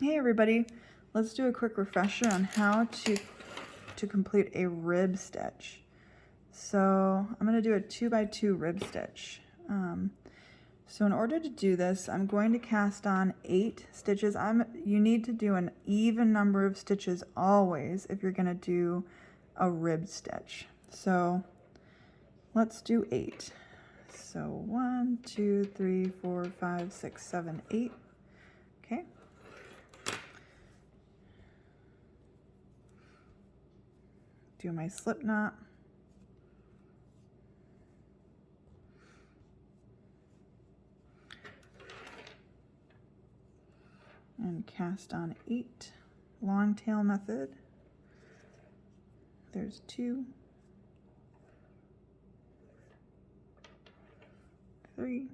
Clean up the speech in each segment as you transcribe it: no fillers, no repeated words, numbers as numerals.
Hey everybody, let's do a quick refresher on how to complete a rib stitch. So I'm going to do a 2x2 rib stitch. So in order to do this, I'm going to cast on 8 stitches. You need to do an even number of stitches always if you're going to do a rib stitch. So let's do 8. So 1, 2, 3, 4, 5, 6, 7, 8. Okay. Do my slip knot. And cast on 8. Long tail method. There's 2, 3,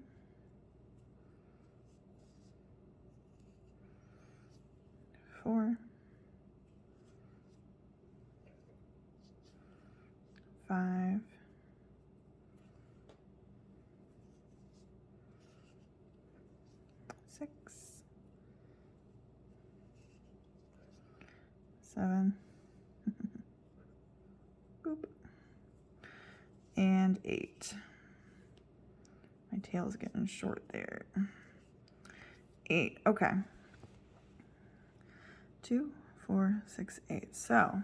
4, 5, 6, 7, boop, and 8. My tail's getting short there. 8, okay. 2, 4, 6, 8. So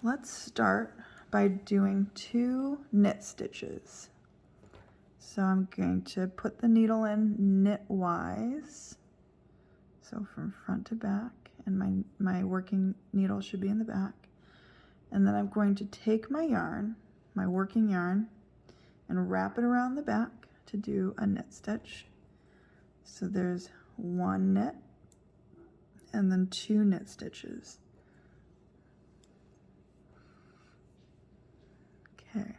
let's start by doing 2 knit stitches. So I'm going to put the needle in knitwise, so from front to back, and my working needle should be in the back. And then I'm going to take my yarn, my working yarn, and wrap it around the back to do a knit stitch. So there's 1 knit, and then 2 knit stitches. Okay.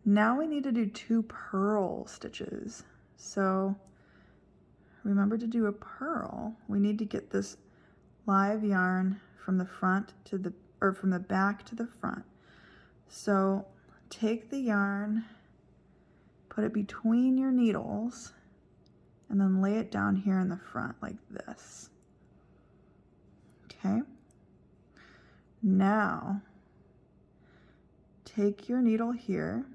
Now we need to do 2 purl stitches. So remember, to do a purl, we need to get this live yarn from the front to the, or from the back to the front. So take the yarn, put it between your needles, and then lay it down here in the front like this. Okay. Now take your needle here,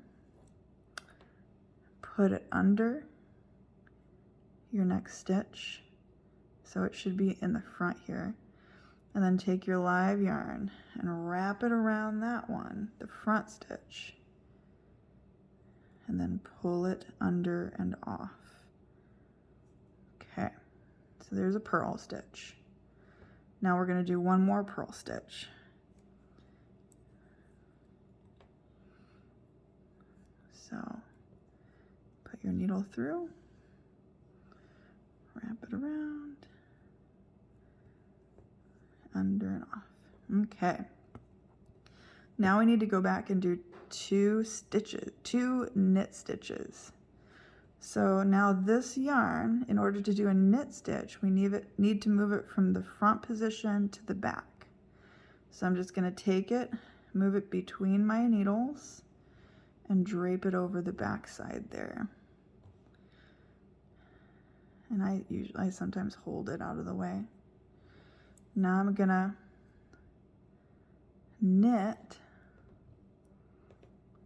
put it under your next stitch, so it should be in the front here, and then take your live yarn and wrap it around that one, the front stitch, and then pull it under and off. Okay, so there's a purl stitch. Now we're going to do 1 more purl stitch. So put your needle through, wrap it around, under and off. Okay. Now we need to go back and do 2 knit stitches. So now this yarn, in order to do a knit stitch, we need to move it from the front position to the back. So I'm just going to take it, move it between my needles, and drape it over the back side there. And I sometimes hold it out of the way. Now I'm gonna knit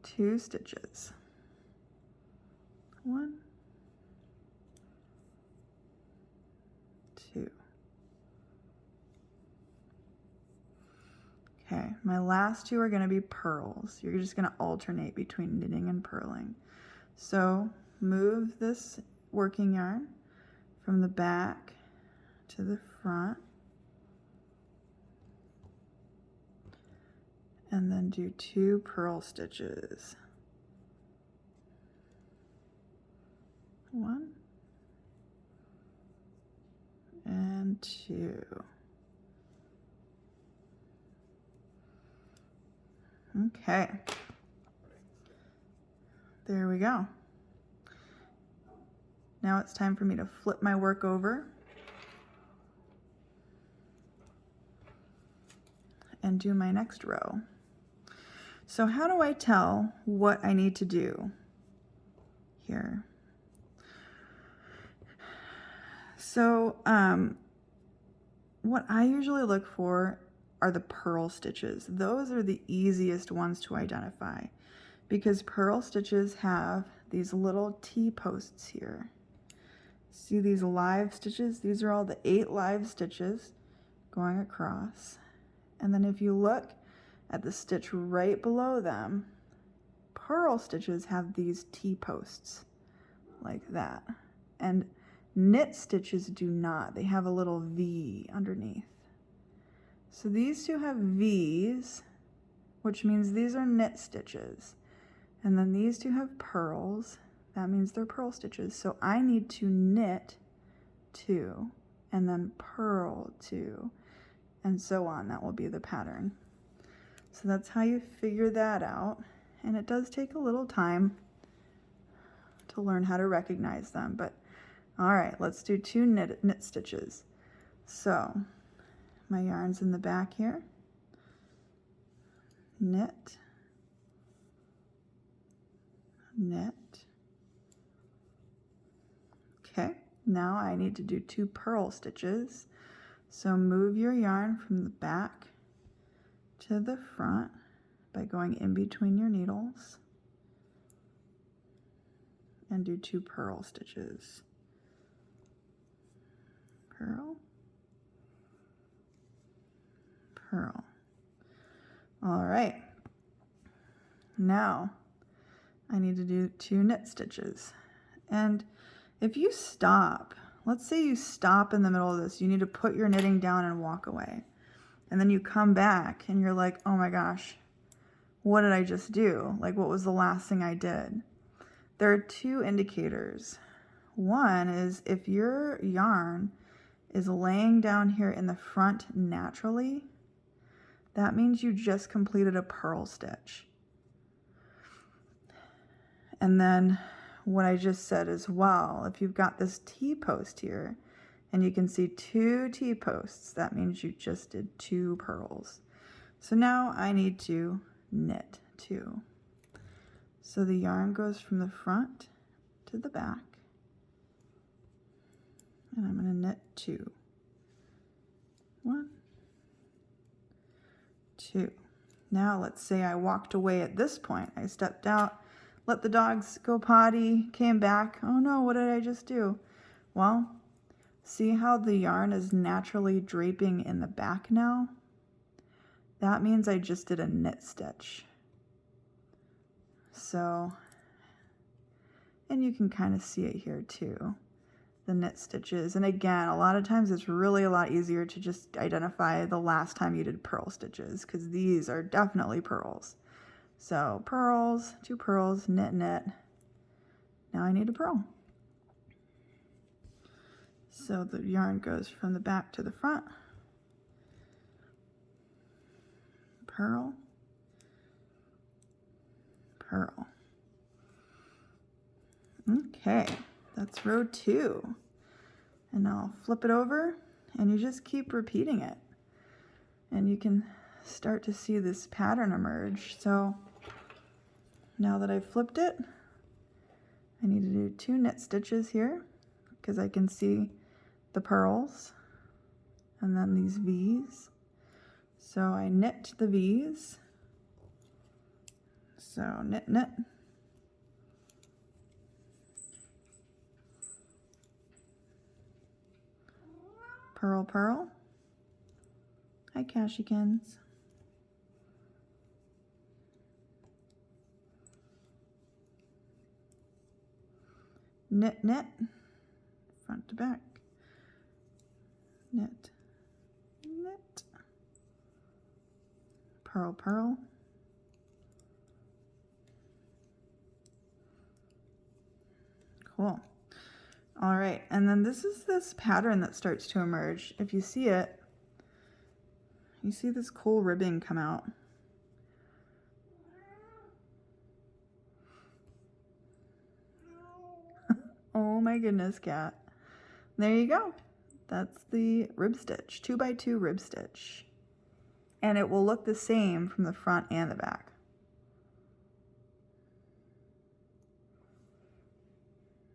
2 stitches. 1, 2. Okay, my last 2 are going to be purls. You're just going to alternate between knitting and purling. So move this working yarn from the back to the front, and then do 2 purl stitches. 1 and 2. Okay, there we go. Now it's time for me to flip my work over and do my next row. So how do I tell what I need to do here? So what I usually look for are the purl stitches. Those are the easiest ones to identify because purl stitches have these little T-posts here. See these live stitches? These are all the 8 live stitches going across. And then if you look at the stitch right below them, purl stitches have these T-posts like that. And knit stitches do not. They have a little V underneath. So these two have V's, which means these are knit stitches. And then these two have purls. That means they're purl stitches. So I need to knit 2 and then purl 2 and so on. That will be the pattern. So that's how you figure that out. And it does take a little time to learn how to recognize them, but all right, let's do 2 knit stitches. So my yarn's in the back here. Knit, knit. Okay, now I need to do 2 purl stitches. So move your yarn from the back to the front by going in between your needles and do 2 purl stitches. Purl, purl. All right, now I need to do 2 knit stitches. And if you stop, let's say you stop in the middle of this, you need to put your knitting down and walk away. And then you come back and you're like, oh my gosh, what did I just do? Like, what was the last thing I did? There are 2 indicators. One is if your yarn is laying down here in the front naturally, that means you just completed a purl stitch. And then what I just said as well, if you've got this T-post here and you can see 2 T-posts, that means you just did 2 purls. So now I need to knit 2. So the yarn goes from the front to the back. And I'm going to knit 2. 1, 2. Now let's say I walked away at this point. I stepped out, let the dogs go potty, came back. Oh no, what did I just do? Well, see how the yarn is naturally draping in the back now? That means I just did a knit stitch. So, and you can kind of see it here too, the knit stitches. And again, a lot of times it's really a lot easier to just identify the last time you did purl stitches because these are definitely purls. So purls, 2 purls, knit, knit. Now I need a purl. So the yarn goes from the back to the front. Purl, purl. Okay, that's row 2. And now I'll flip it over and you just keep repeating it. And you can start to see this pattern emerge. So now that I've flipped it, I need to do 2 knit stitches here because I can see the purls and then these V's. So I knit the V's. So knit, knit. Purl, purl. Hi, Cashykins. Knit, knit, front to back. Knit, knit. Purl, purl. Cool. All right, and then this is this pattern that starts to emerge. If you see it, you see this cool ribbing come out. Oh my goodness, cat. There you go. That's the rib stitch, 2 by 2 rib stitch. And it will look the same from the front and the back.